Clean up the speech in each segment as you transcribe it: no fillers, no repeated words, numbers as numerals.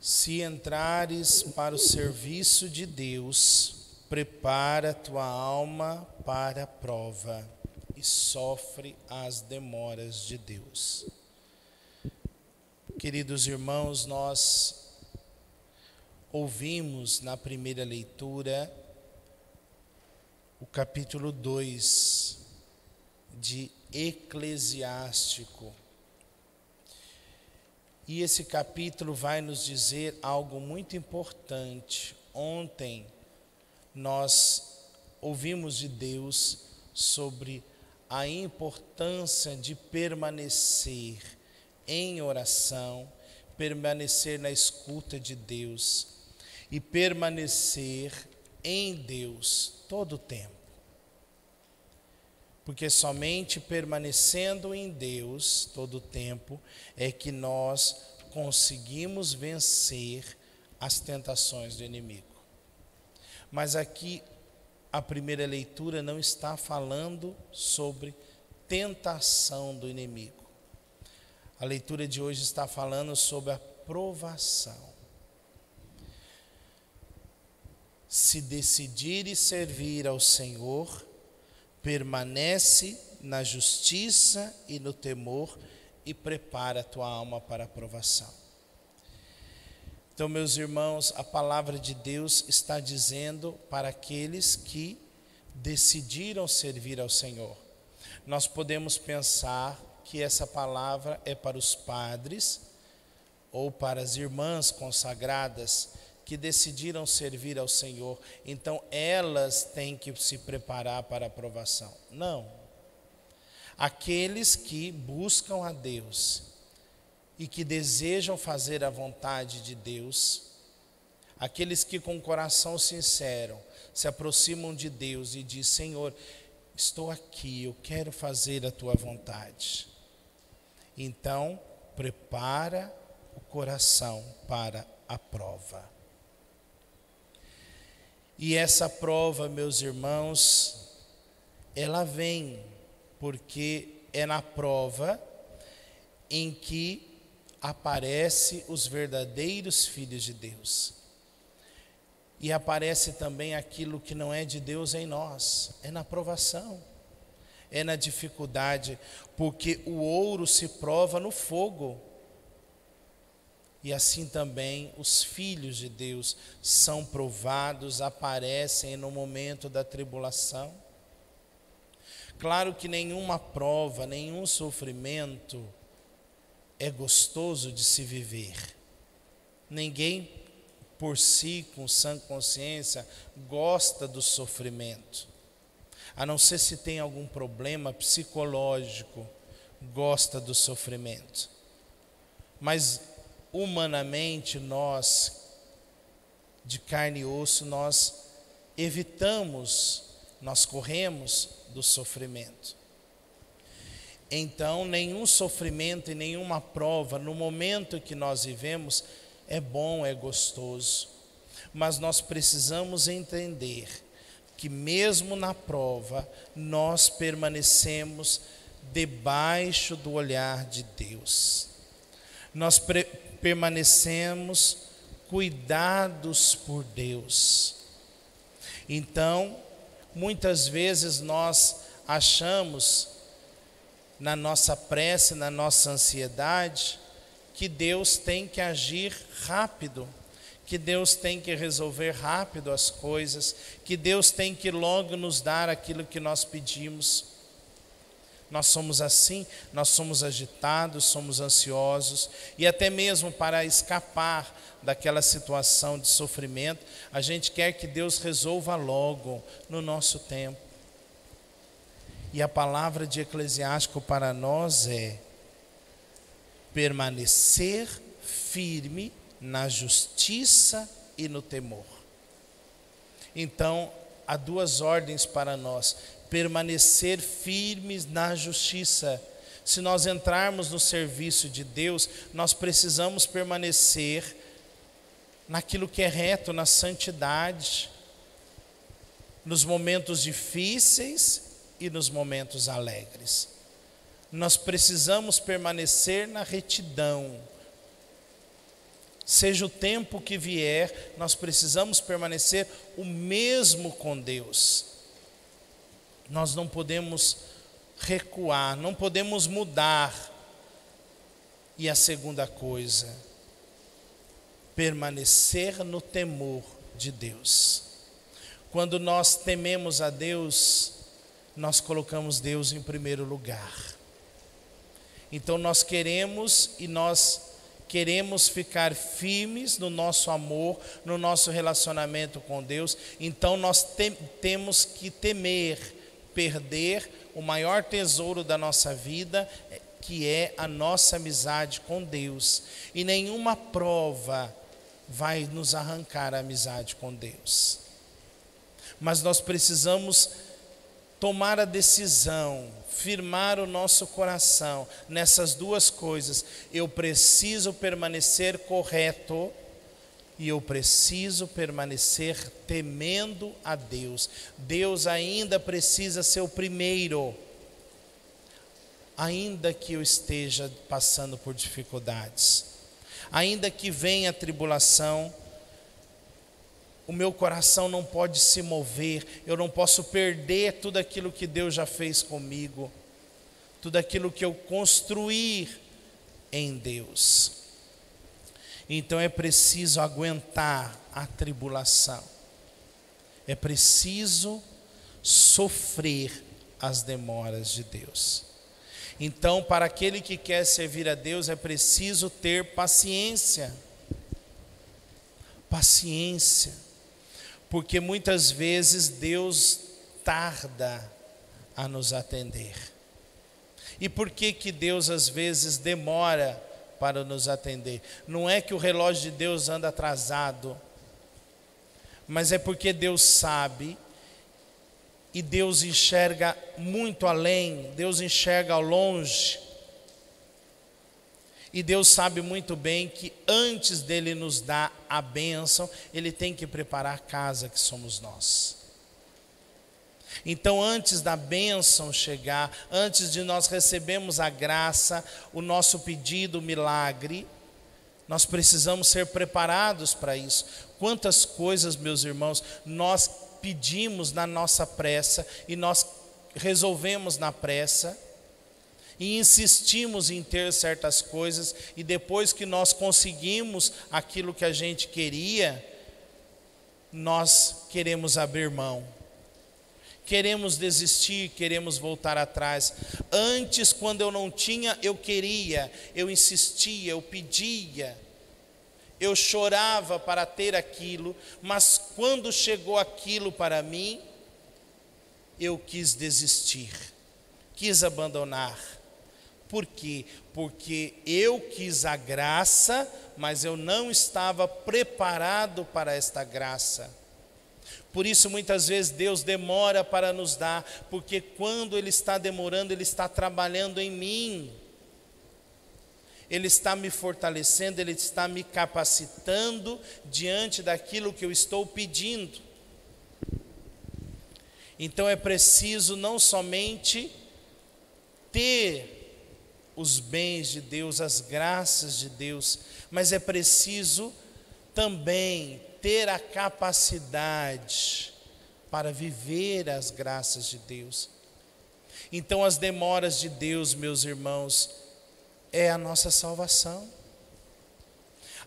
Se entrares para o serviço de Deus, prepara tua alma para a prova e sofre as demoras de Deus. Queridos irmãos, nós ouvimos na primeira leitura o capítulo 2 de Eclesiástico. E esse capítulo vai nos dizer algo muito importante. Ontem nós ouvimos de Deus sobre a importância de permanecer em oração, permanecer na escuta de Deus e permanecer em Deus todo o tempo. Porque somente permanecendo em Deus todo o tempo é que nós conseguimos vencer as tentações do inimigo. Mas aqui a primeira leitura não está falando sobre tentação do inimigo. A leitura de hoje está falando sobre a provação. Se decidires servir ao Senhor, permanece na justiça e no temor e prepara a tua alma para a provação. Então, meus irmãos, a palavra de Deus está dizendo para aqueles que decidiram servir ao Senhor. Nós podemos pensar que essa palavra é para os padres ou para as irmãs consagradas que decidiram servir ao Senhor, então elas têm que se preparar para a provação. Não. Aqueles que buscam a Deus e que desejam fazer a vontade de Deus, aqueles que com coração sincero se aproximam de Deus e dizem: Senhor, estou aqui, eu quero fazer a tua vontade. Então, prepara o coração para a prova. E essa prova, meus irmãos, ela vem porque é na prova em que aparecem os verdadeiros filhos de Deus. E aparece também aquilo que não é de Deus em nós, é na provação, é na dificuldade, porque o ouro se prova no fogo. E assim também os filhos de Deus são provados, aparecem no momento da tribulação. Claro que nenhuma prova, nenhum sofrimento é gostoso de se viver. Ninguém por si, com sã consciência, gosta do sofrimento. A não ser se tem algum problema psicológico, gosta do sofrimento. Mas humanamente nós, de carne e osso, nós evitamos, nós corremos do sofrimento. Então, nenhum sofrimento e nenhuma prova, no momento que nós vivemos, é bom, é gostoso. Mas nós precisamos entender que mesmo na prova, nós permanecemos debaixo do olhar de Deus. Nós permanecemos cuidados por Deus. Então, muitas vezes nós achamos, na nossa prece, na nossa ansiedade, que Deus tem que agir rápido, que Deus tem que resolver rápido as coisas, que Deus tem que logo nos dar aquilo que nós pedimos. Nós somos assim, nós somos agitados, somos ansiosos, e até mesmo para escapar daquela situação de sofrimento, a gente quer que Deus resolva logo no nosso tempo. E a palavra de Eclesiástico para nós é permanecer firme na justiça e no temor. Então, há duas ordens para nós: permanecer firmes na justiça. Se nós entrarmos no serviço de Deus, nós precisamos permanecer naquilo que é reto, na santidade, nos momentos difíceis e nos momentos alegres. Nós precisamos permanecer na retidão, Seja o tempo que vier, nós precisamos permanecer o mesmo com Deus. Nós não podemos recuar, não podemos mudar. E a segunda coisa, permanecer no temor de Deus. Quando nós tememos a Deus, nós colocamos Deus em primeiro lugar. Então nós queremos ficar firmes no nosso amor, no nosso relacionamento com Deus. Então nós temos que temer perder o maior tesouro da nossa vida, que é a nossa amizade com Deus. E nenhuma prova vai nos arrancar a amizade com Deus. Mas nós precisamos tomar a decisão, firmar o nosso coração nessas duas coisas. Eu preciso permanecer correto e eu preciso permanecer temendo a Deus. Deus ainda precisa ser o primeiro, ainda que eu esteja passando por dificuldades, ainda que venha a tribulação, o meu coração não pode se mover, eu não posso perder tudo aquilo que Deus já fez comigo, tudo aquilo que eu construir em Deus. Então é preciso aguentar a tribulação, é preciso sofrer as demoras de Deus. Então, para aquele que quer servir a Deus, é preciso ter paciência. Paciência. Porque muitas vezes Deus tarda a nos atender. E por que Deus às vezes demora para nos atender? Não é que o relógio de Deus anda atrasado, mas é porque Deus sabe. E Deus enxerga muito além, Deus enxerga ao longe. E Deus sabe muito bem que antes dele nos dar a bênção, ele tem que preparar a casa que somos nós. Então, antes da bênção chegar, antes de nós recebermos a graça, o nosso pedido, o milagre, nós precisamos ser preparados para isso. Quantas coisas, meus irmãos, nós pedimos na nossa pressa e nós resolvemos na pressa e insistimos em ter certas coisas, e depois que nós conseguimos aquilo que a gente queria, nós queremos abrir mão, queremos desistir, queremos voltar atrás. Antes, quando eu não tinha, eu queria, eu insistia, eu pedia, eu chorava para ter aquilo, mas quando chegou aquilo para mim, eu quis desistir, quis abandonar. Por quê? Porque eu quis a graça, mas eu não estava preparado para esta graça. Por isso muitas vezes Deus demora para nos dar, porque quando Ele está demorando, Ele está trabalhando em mim. Ele está me fortalecendo, Ele está me capacitando diante daquilo que eu estou pedindo. Então é preciso não somente ter os bens de Deus, as graças de Deus, mas é preciso também ter a capacidade para viver as graças de Deus. Então as demoras de Deus, meus irmãos, é a nossa salvação.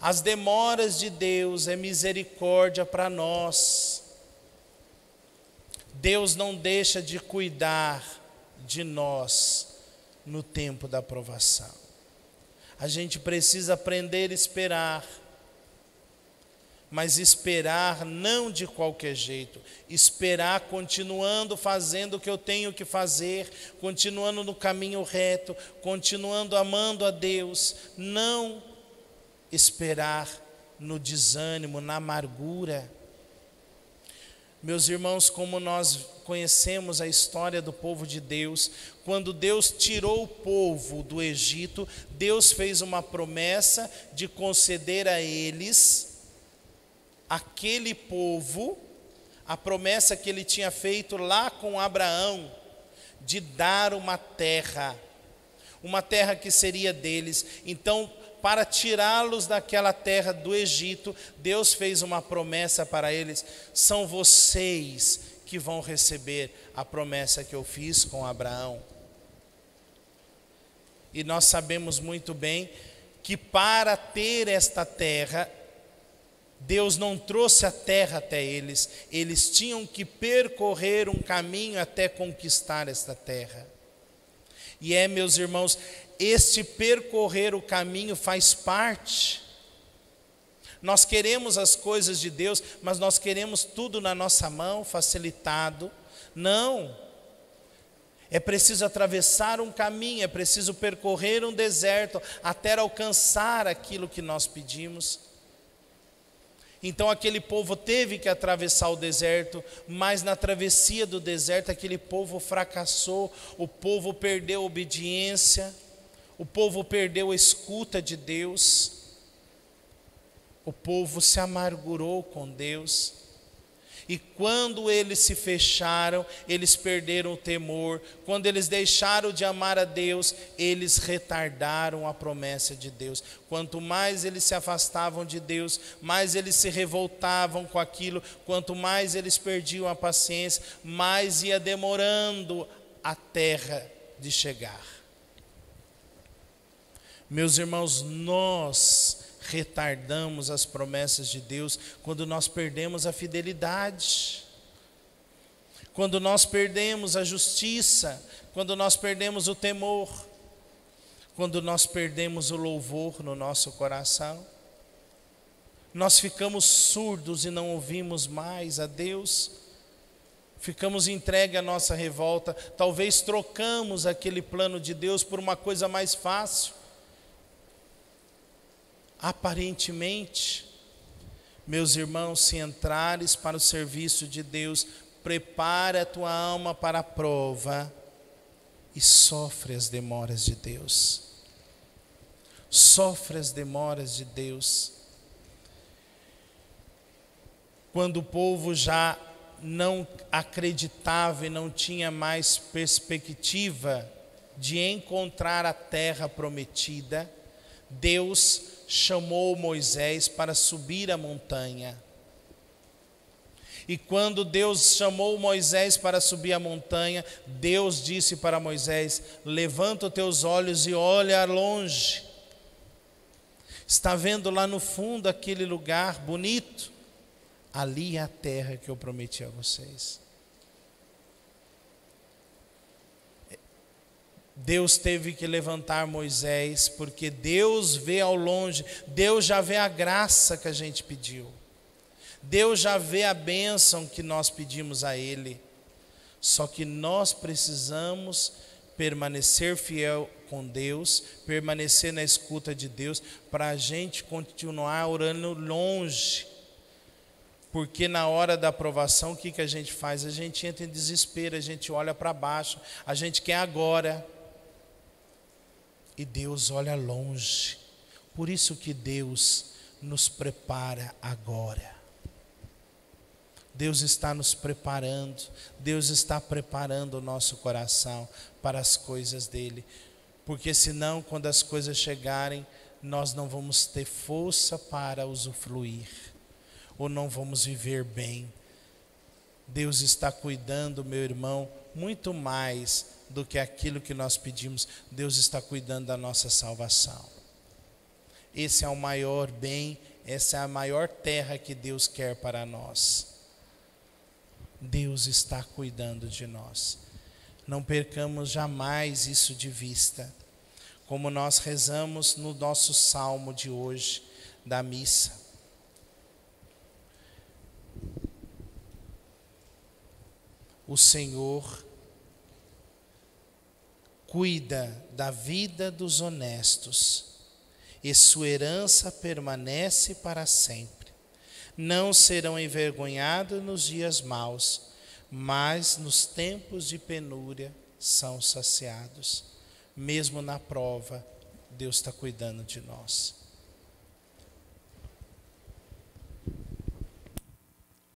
As demoras de Deus é misericórdia para nós. Deus não deixa de cuidar de nós no tempo da provação. A gente precisa aprender a esperar, mas esperar não de qualquer jeito, esperar continuando fazendo o que eu tenho que fazer, continuando no caminho reto, continuando amando a Deus, não esperar no desânimo, na amargura. Meus irmãos, como nós conhecemos a história do povo de Deus, quando Deus tirou o povo do Egito, Deus fez uma promessa de conceder a eles, aquele povo, a promessa que ele tinha feito lá com Abraão, de dar uma terra que seria deles. Então para tirá-los daquela terra do Egito, Deus fez uma promessa para eles: são vocês que vão receber a promessa que eu fiz com Abraão. E nós sabemos muito bem que para ter esta terra, Deus não trouxe a terra até eles, eles tinham que percorrer um caminho até conquistar esta terra. E meus irmãos, este percorrer o caminho faz parte. Nós queremos as coisas de Deus, mas nós queremos tudo na nossa mão, facilitado. Não. É preciso atravessar um caminho, é preciso percorrer um deserto até alcançar aquilo que nós pedimos. Então aquele povo teve que atravessar o deserto, mas na travessia do deserto aquele povo fracassou, o povo perdeu a obediência, o povo perdeu a escuta de Deus, o povo se amargurou com Deus. E quando eles se fecharam, eles perderam o temor. Quando eles deixaram de amar a Deus, eles retardaram a promessa de Deus. Quanto mais eles se afastavam de Deus, mais eles se revoltavam com aquilo. Quanto mais eles perdiam a paciência, mais ia demorando a terra de chegar. Meus irmãos, nós retardamos as promessas de Deus quando nós perdemos a fidelidade, quando nós perdemos a justiça, quando nós perdemos o temor, quando nós perdemos o louvor no nosso coração. Nós ficamos surdos e não ouvimos mais a Deus, ficamos entregues à nossa revolta, talvez trocamos aquele plano de Deus por uma coisa mais fácil. Aparentemente, meus irmãos, se entrares para o serviço de Deus, prepara a tua alma para a prova e sofre as demoras de Deus. Sofre as demoras de Deus. Quando o povo já não acreditava e não tinha mais perspectiva de encontrar a terra prometida, Deus chamou Moisés para subir a montanha. E quando Deus chamou Moisés para subir a montanha, Deus disse para Moisés: levanta os teus olhos e olha longe. Está vendo lá no fundo aquele lugar bonito? Ali é a terra que eu prometi a vocês. Deus teve que levantar Moisés, porque Deus vê ao longe, Deus já vê a graça que a gente pediu, Deus já vê a bênção que nós pedimos a Ele, só que nós precisamos permanecer fiel com Deus, permanecer na escuta de Deus, para a gente continuar orando longe, porque na hora da aprovação, o que a gente faz? A gente entra em desespero, a gente olha para baixo, a gente quer agora. E Deus olha longe. Por isso que Deus nos prepara agora. Deus está nos preparando. Deus está preparando o nosso coração para as coisas dele. Porque senão, quando as coisas chegarem, nós não vamos ter força para usufruir. Ou não vamos viver bem. Deus está cuidando, meu irmão, muito mais do que aquilo que nós pedimos. Deus está cuidando da nossa salvação. Esse é o maior bem, essa é a maior terra que Deus quer para nós. Deus está cuidando de nós. Não percamos jamais isso de vista. Como nós rezamos no nosso salmo de hoje, da missa. O Senhor cuida da vida dos honestos, e sua herança permanece para sempre. Não serão envergonhados nos dias maus, mas nos tempos de penúria são saciados. Mesmo na prova, Deus está cuidando de nós.